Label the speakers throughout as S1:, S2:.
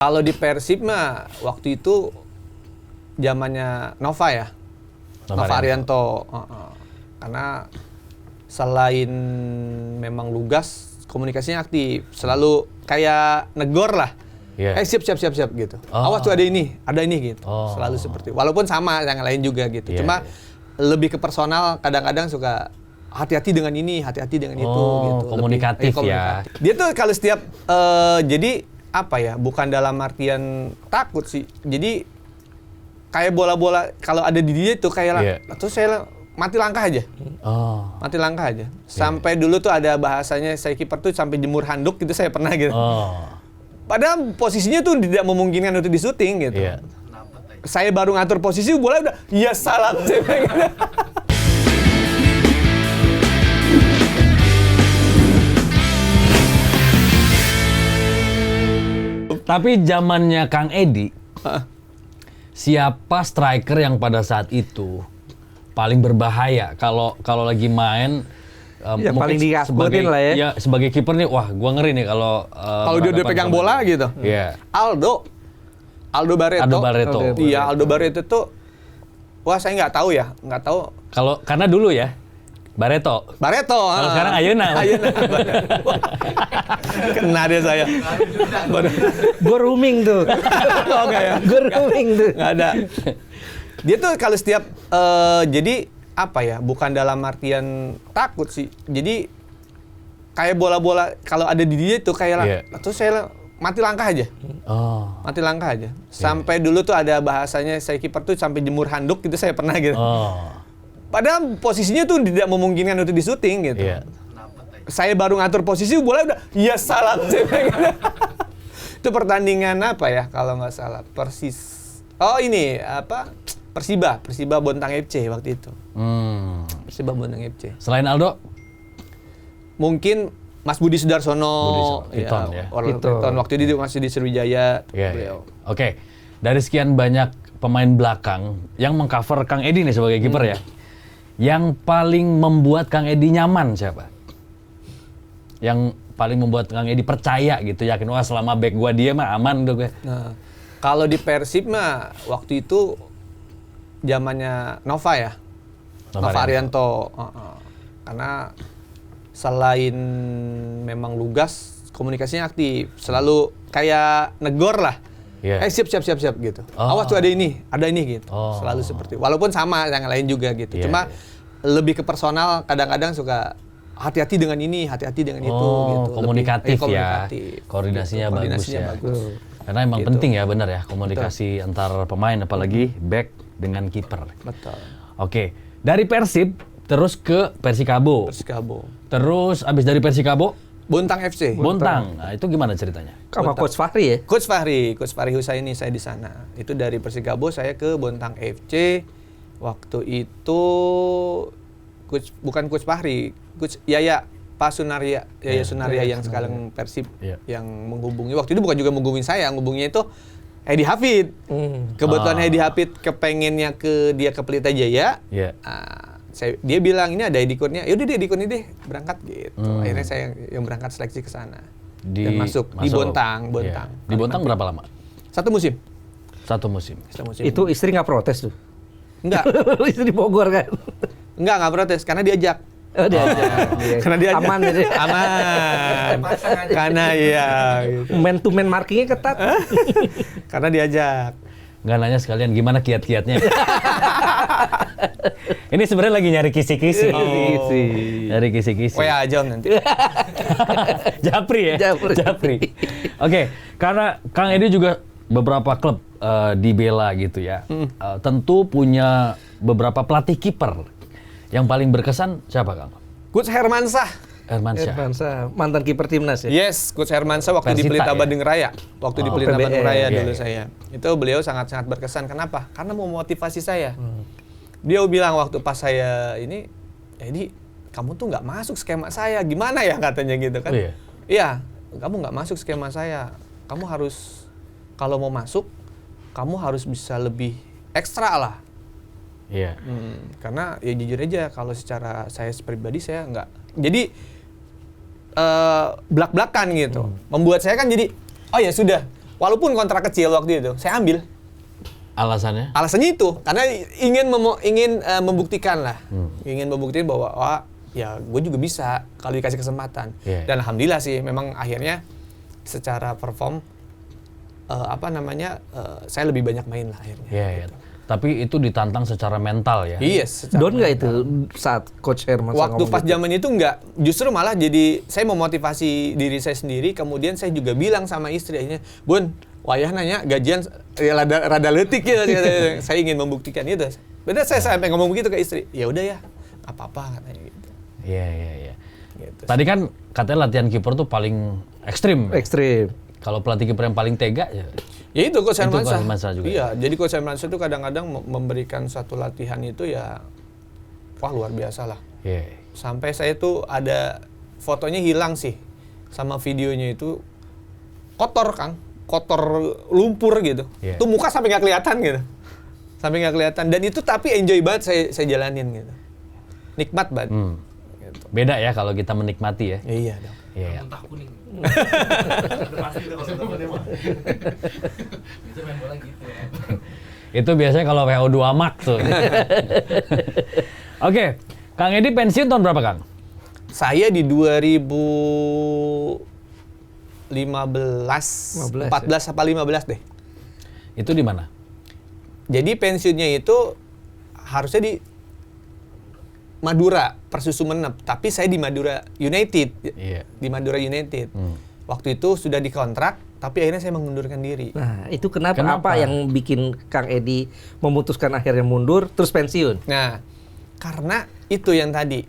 S1: Kalau di Persib mah waktu itu zamannya Nova ya, Nova Arianto. Karena selain memang lugas, komunikasinya aktif, selalu kayak negor lah.
S2: Yeah.
S1: Siap gitu. Awas tuh ada ini gitu. Selalu seperti. Walaupun sama yang lain juga gitu. Cuma lebih ke personal, kadang-kadang suka hati-hati dengan ini, hati-hati dengan itu gitu.
S2: Komunikatif ya.
S1: Dia tuh kalau setiap jadi apa ya? Bukan dalam artian takut sih. Jadi kayak bola-bola kalau ada di dia tuh kayak terus saya mati langkah aja. Mati langkah aja. Sampai dulu tuh ada bahasanya saya kiper tuh sampai jemur handuk gitu saya pernah gitu. Padahal posisinya tuh tidak memungkinkan untuk di syuting gitu. Saya baru ngatur posisi bola udah ya salah.
S2: Tapi zamannya Kang Edi, siapa striker yang pada saat itu paling berbahaya kalau lagi main?
S3: Ya paling dikakutin lah ya.
S2: Ya sebagai kiper nih, wah gua ngeri nih kalau
S1: dia pegang bola gitu.
S2: Iya.
S1: Aldo Barreto. Iya, Aldo Barreto tuh wah saya nggak tahu.
S2: Kalau karena dulu ya Barreto. Kalau sekarang Ayeuna.
S1: Kena dia saya.
S3: Gue rooming tuh.
S1: Oh enggak ya?
S3: Gue rooming tuh.
S1: Nggak ada. Dia tuh kalau setiap jadi apa ya? Bukan dalam artian takut sih. Jadi kayak bola-bola kalau ada di dia tuh kayak terus saya mati langkah aja. Mati langkah aja. Sampai dulu tuh ada bahasanya saya kiper tuh sampai jemur handuk gitu saya pernah gitu. Padahal posisinya tuh tidak memungkinkan untuk di syuting gitu. Saya baru ngatur posisi bola udah ya salah. Itu pertandingan apa ya kalau nggak salah Persiba Bontang FC waktu itu. Persiba Bontang FC.
S2: Selain Aldo?
S1: Mungkin Mas Budi Sudarsono, Piton waktu itu masih di Sriwijaya.
S2: Oke, dari sekian banyak pemain belakang yang mengcover Kang Edi nih sebagai kiper ya, yang paling membuat Kang Edi nyaman siapa? Yang paling membuat Kang Edi percaya gitu, yakin wah selama back gua dia mah aman tuh gue.
S1: Nah, kalau di Persib mah waktu itu zamannya Nova ya, Nova Arianto. Karena selain memang lugas, komunikasinya aktif, selalu kayak negor lah. Siap gitu. Awas tuh ada ini gitu. Selalu seperti. Walaupun sama yang lain juga gitu. Cuma lebih ke personal, kadang-kadang suka hati-hati dengan ini, hati-hati dengan itu gitu.
S2: Komunikatif ya. Koordinasinya bagus ya. Karena emang penting ya, benar ya, komunikasi antar pemain apalagi back dengan kiper.
S1: Betul.
S2: Oke, dari Persib terus ke Persikabo. Terus abis dari Persikabo
S1: Bontang FC.
S2: Bontang. Nah, itu gimana ceritanya?
S3: Sama Coach Fahri ya?
S1: Coach Fahri Husaini saya di sana. Itu dari Persikabo saya ke Bontang FC. Waktu itu bukan Coach Fahri, Coach Pak Sunaria, Sunaria yang sekarang Persib yang menghubungi. Waktu itu bukan juga menghubungi saya, yang menghubunginya itu Edi Hafid. Kebetulan Edi Hafid kepengennya dia ke Pelita Jaya. Dia bilang ini ada Edi Kurnia, yaudah deh Edi Kurnia deh berangkat gitu. Akhirnya saya yang berangkat seleksi ke sana dan masuk di Bontang.
S2: Di Bontang berapa lama?
S1: Satu musim.
S3: Itu istri nggak protes tuh?
S1: Enggak.
S3: Istri Bogor kan?
S1: Nggak protes karena diajak. Karena dia
S3: aman jadi.
S1: Aman. Karena gitu.
S3: Man to man markingnya ketat.
S1: Karena diajak.
S2: Nggak nanya sekalian gimana kiat-kiatnya. Ini sebenarnya lagi nyari kisi-kisi. Nyari kisi-kisi.
S1: WA aja nanti.
S2: Japri ya? Japri. Oke, karena Kang Edi juga beberapa klub dibela gitu ya. Tentu punya beberapa pelatih kiper. Yang paling berkesan siapa, Kang?
S1: Coach Hermansyah,
S3: mantan kiper timnas ya?
S1: Yes, Coach Hermansyah waktu di Pelita Bandung Raya. Waktu di Pelita Bandung Raya dulu saya. Itu beliau sangat-sangat berkesan. Kenapa? Karena memotivasi saya. Dia bilang waktu pas saya ini, Edi, kamu tuh nggak masuk skema saya. Gimana ya katanya gitu kan? Iya, kamu nggak masuk skema saya. Kamu harus, kalau mau masuk, kamu harus bisa lebih ekstra lah. Karena ya jujur aja kalau secara saya pribadi saya nggak. Jadi belak-belakan gitu. Membuat saya kan jadi oh ya sudah, Walaupun kontrak kecil waktu itu, saya ambil.
S2: Alasannya?
S1: Alasannya itu karena ingin membuktikan lah, ingin membuktikan bahwa ya gue juga bisa kalau dikasih kesempatan. Dan alhamdulillah sih, memang akhirnya secara perform saya lebih banyak main lah akhirnya. Gitu.
S2: Tapi itu ditantang secara mental ya?
S1: Iya.
S3: Down nggak itu saat Coach Hermansyah
S1: waktu pas
S3: gitu?
S1: zaman itu enggak, justru malah jadi saya memotivasi diri saya sendiri, kemudian saya juga bilang sama istri akhirnya, Bun, wayah nanya gajian ya rada letik ya, saya ingin membuktikan itu. Benar, saya sampai ngomong begitu ke istri, ya udah ya, apa-apa katanya gitu.
S2: Iya.
S1: Gitu.
S2: Tadi kan katanya latihan kiper tuh paling ekstrim.
S3: Ekstrim.
S2: Kalau pelatih kiper yang paling tega
S1: ya itu Coach
S2: Hermansyah juga.
S1: Iya, jadi Coach Hermansyah itu kadang-kadang memberikan satu latihan itu ya wah luar biasa lah. Sampai saya tuh ada fotonya hilang sih, sama videonya itu kotor Kang, kotor lumpur gitu. Tuh muka sampai nggak kelihatan gitu, sampai nggak kelihatan. Dan itu tapi enjoy banget saya jalanin gitu, nikmat banget. Gitu.
S2: Beda ya kalau kita menikmati ya.
S1: Iya dong.
S2: Iya.
S4: Muntah kuning. Pasti itu kalau temennya mah. Itu main bola gitu ya.
S2: Itu biasanya kalau WO2 Max tuh. Oke, Kang Edi pensiun tahun berapa, Kang?
S1: Saya di 14 apa 15 deh.
S2: Itu di mana?
S1: Jadi pensiunnya itu harusnya di Madura, Persis Sumenep, tapi saya di Madura United. Di Madura United. Waktu itu sudah dikontrak, tapi akhirnya saya mengundurkan diri.
S3: Nah, itu kenapa? Apa yang bikin Kang Edi memutuskan akhirnya mundur terus pensiun?
S1: Nah, karena itu yang tadi,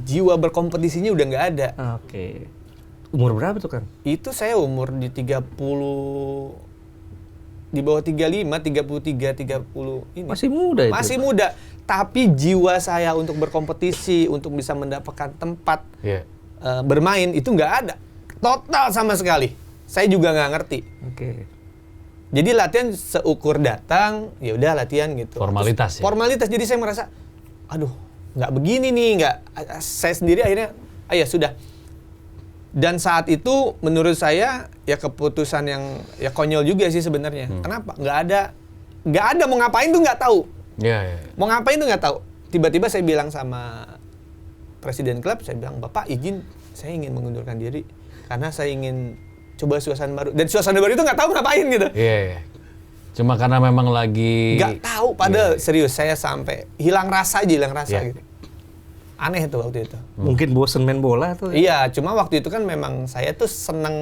S1: jiwa berkompetisinya udah nggak ada.
S3: Oke. Umur berapa tuh, Kang?
S1: Itu saya umur di 30, di bawah 35, 33, 30 ini.
S3: Masih muda itu?
S1: Masih muda. Tapi jiwa saya untuk berkompetisi, untuk bisa mendapatkan tempat bermain, itu nggak ada. Total sama sekali. Saya juga nggak ngerti.
S3: Oke.
S1: Jadi latihan seukur datang, ya udah latihan gitu.
S2: Formalitas.
S1: Terus, formalitas. Jadi saya merasa, aduh, nggak begini nih, nggak. Saya sendiri akhirnya, ya sudah. Dan saat itu menurut saya ya keputusan yang ya konyol juga sih sebenarnya. Kenapa? Nggak ada mau ngapain tuh nggak tahu. Mau ngapain tuh nggak tahu. Tiba-tiba saya bilang sama presiden klub, saya bilang, Bapak izin, saya ingin mengundurkan diri karena saya ingin coba suasana baru. Dan suasana baru itu nggak tahu ngapain gitu.
S2: Cuma karena memang lagi
S1: nggak tahu. Padahal serius saya sampai hilang rasa gitu. Aneh tuh waktu itu.
S3: Mungkin bosen main bola tuh.
S1: Iya, cuma waktu itu kan memang saya tuh seneng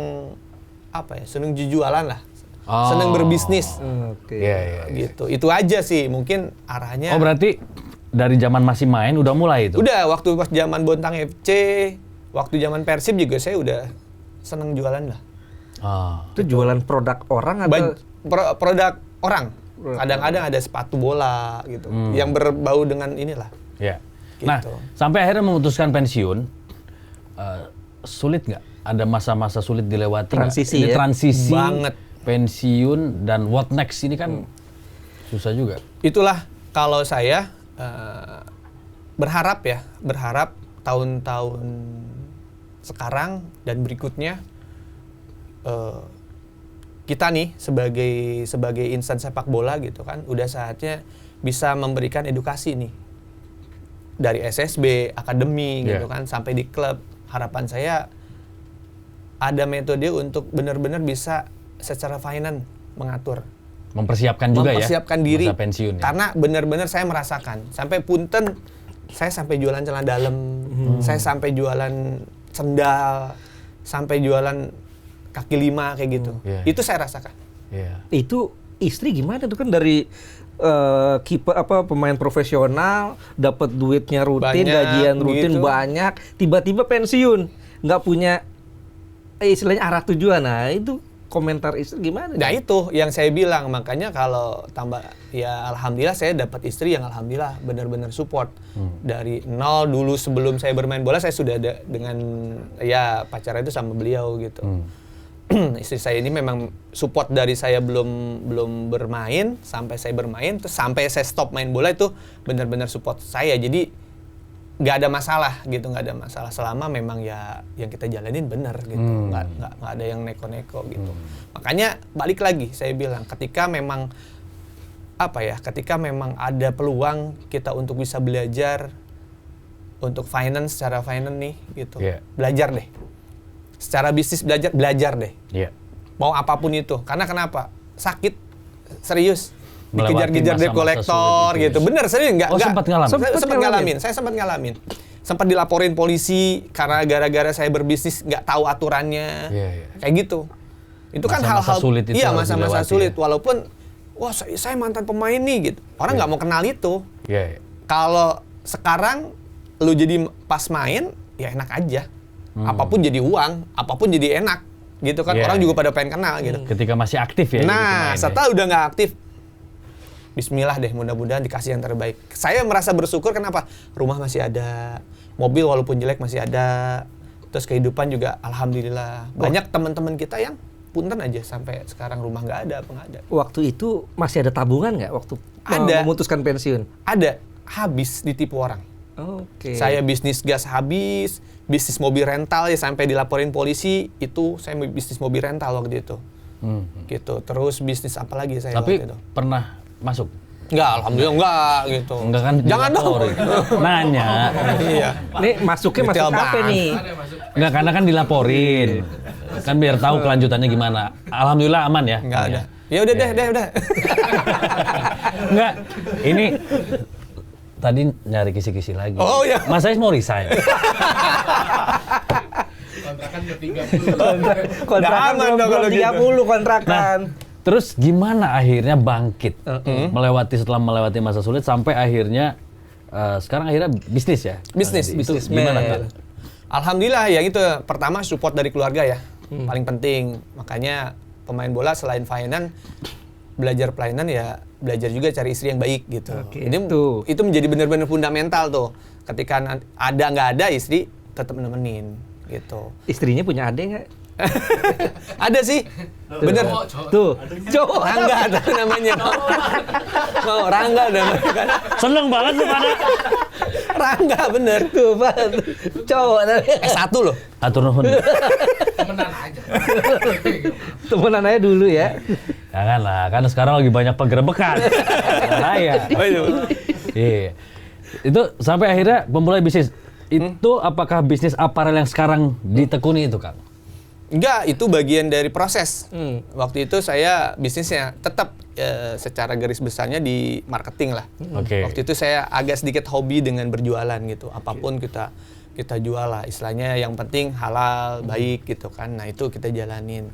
S1: seneng jualan lah. Seneng berbisnis.
S3: Oke.
S1: Gitu. Itu aja sih mungkin arahnya.
S2: Oh, berarti dari zaman masih main udah mulai itu?
S1: Udah, waktu pas zaman Bontang FC, waktu zaman Persib juga saya udah seneng jualan lah.
S3: Itu jualan produk orang atau
S1: produk orang. Kadang-kadang ada sepatu bola gitu, yang berbau dengan inilah.
S2: Gitu. Nah, sampai akhirnya memutuskan pensiun, sulit nggak? Ada masa-masa sulit dilewati?
S3: Transisi
S2: ya? Transisi
S1: banget.
S2: Pensiun dan what next ini kan susah juga.
S1: Itulah kalau saya berharap tahun-tahun sekarang dan berikutnya kita nih sebagai insan sepak bola gitu kan, udah saatnya bisa memberikan edukasi nih. Dari SSB, akademi gitu kan, sampai di klub. Harapan saya ada metode untuk benar-benar bisa secara finance mengatur.
S2: Mempersiapkan juga
S1: mempersiapkan diri.
S2: Masa pensiun ya.
S1: Karena benar-benar saya merasakan. Sampai punten, saya sampai jualan celana dalam, saya sampai jualan sendal, sampai jualan kaki lima kayak gitu. Itu saya rasakan.
S3: Itu istri gimana tuh, kan dari kiper pemain profesional, dapat duitnya rutin, banyak, gajian rutin gitu. Banyak, tiba-tiba pensiun, nggak punya istilahnya arah tujuan. Nah, itu komentar istri gimana?
S1: Nah, itu yang saya bilang, makanya kalau tambah ya alhamdulillah saya dapat istri yang alhamdulillah benar-benar support. Dari nol dulu sebelum saya bermain bola saya sudah ada dengan ya pacaran itu sama beliau gitu. Istri saya ini memang support dari saya belum bermain sampai saya bermain, terus sampai saya stop main bola itu benar-benar support saya. Jadi nggak ada masalah gitu, nggak ada masalah selama memang ya yang kita jalanin bener gitu, nggak ada yang neko-neko gitu. Makanya balik lagi saya bilang, ketika memang ketika memang ada peluang kita untuk bisa belajar untuk secara finance nih gitu, belajar deh. Secara bisnis belajar deh. Mau apapun itu, karena kenapa? Sakit, serius. Dikejar-kejar debt collector gitu. Bener, serius nggak?
S2: Sempat ngalamin?
S1: Saya sempat ngalamin. Sempat dilaporin polisi karena gara-gara saya berbisnis nggak tahu aturannya. Kayak gitu. Itu kan hal-hal
S2: sulit itu.
S1: Iya, masa-masa sulit. Walaupun wah saya mantan pemain nih gitu. Orang nggak mau kenal itu. Kalau sekarang lu jadi pas main ya enak aja. Apapun jadi uang, apapun jadi enak gitu kan. Orang juga pada pengen kenal gitu.
S2: Ketika masih aktif ya.
S1: Nah, setelah udah nggak aktif, bismillah deh, mudah-mudahan dikasih yang terbaik. Saya merasa bersyukur, kenapa? Rumah masih ada, mobil walaupun jelek masih ada, terus kehidupan juga alhamdulillah. Banyak teman-teman kita yang punten aja sampai sekarang rumah nggak ada, apa nggak ada.
S3: Waktu itu masih ada tabungan nggak waktu memutuskan pensiun?
S1: Ada, habis ditipu orang. Saya bisnis gas habis, bisnis mobil rental ya sampai dilaporin polisi, itu saya bisnis mobil rental waktu itu. Gitu. Terus bisnis apa lagi saya
S2: Tapi
S1: waktu itu.
S2: pernah masuk?
S1: Enggak, alhamdulillah enggak gitu.
S2: Enggak kan?
S1: Jangan dong.
S2: Nanya.
S1: Iya.
S3: Nih masuknya masuk apa nih?
S2: Enggak, karena kan dilaporin. Kan biar tahu kelanjutannya gimana. Alhamdulillah aman ya?
S1: Enggak ada. Ya udah deh, udah.
S2: Enggak. Ini tadi nyari kisi-kisi lagi.
S1: Oh iya.
S2: Mas Ais mau resign.
S4: Kontrakan ke 30.
S3: Kontrakan
S1: Aman dong kalau
S3: belum 30 kontrakan.
S2: Terus gimana akhirnya bangkit setelah melewati masa sulit sampai akhirnya sekarang akhirnya bisnis ya?
S1: Bisnis.
S2: Itu gimana kan?
S1: Alhamdulillah ya itu pertama support dari keluarga ya. Paling penting. Makanya pemain bola selain finance, belajar pelayanan ya belajar juga cari istri yang baik gitu. Itu menjadi benar-benar fundamental tuh. Ketika ada nggak ada istri tetap nemenin gitu.
S3: Istrinya punya adik nggak?
S1: Ada sih, bener.
S3: Tuh, cowok.
S1: Rangga tuh namanya. Oh, Rangga namanya.
S2: Seneng banget lu pada.
S1: Rangga bener.
S3: Tuh, cowok tapi.
S1: S1 loh.
S2: Atur nuhun.
S4: Temenan aja.
S3: Temenan aja dulu ya.
S2: Jangan lah, kan sekarang lagi banyak penggerebekan. Bahaya. Iya. Itu sampai akhirnya memulai bisnis. Itu apakah bisnis aparel yang sekarang ditekuni itu, Kang?
S1: Enggak, itu bagian dari proses. Waktu itu saya bisnisnya tetap secara garis besarnya di marketing lah. Waktu itu saya agak sedikit hobi dengan berjualan gitu. Apapun kita jual lah. Istilahnya yang penting halal, baik gitu kan. Nah itu kita jalanin.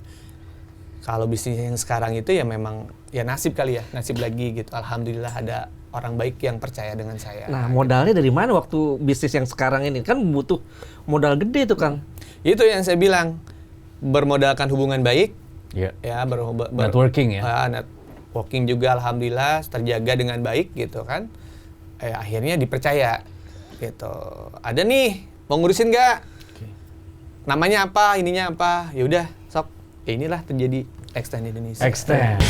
S1: Kalau bisnis yang sekarang itu ya memang ya nasib kali ya, nasib lagi gitu. Alhamdulillah ada orang baik yang percaya dengan saya.
S3: Nah modalnya dari mana waktu bisnis yang sekarang ini? Kan butuh modal gede tuh Kang.
S1: Itu yang saya bilang. Bermodalkan hubungan baik, ya
S2: networking ya,
S1: networking juga alhamdulillah terjaga dengan baik gitu kan, akhirnya dipercaya gitu. Ada nih mau ngurusin nggak? Namanya apa, ininya apa? Ya udah sok, inilah terjadi Extend Indonesia.
S2: Extend.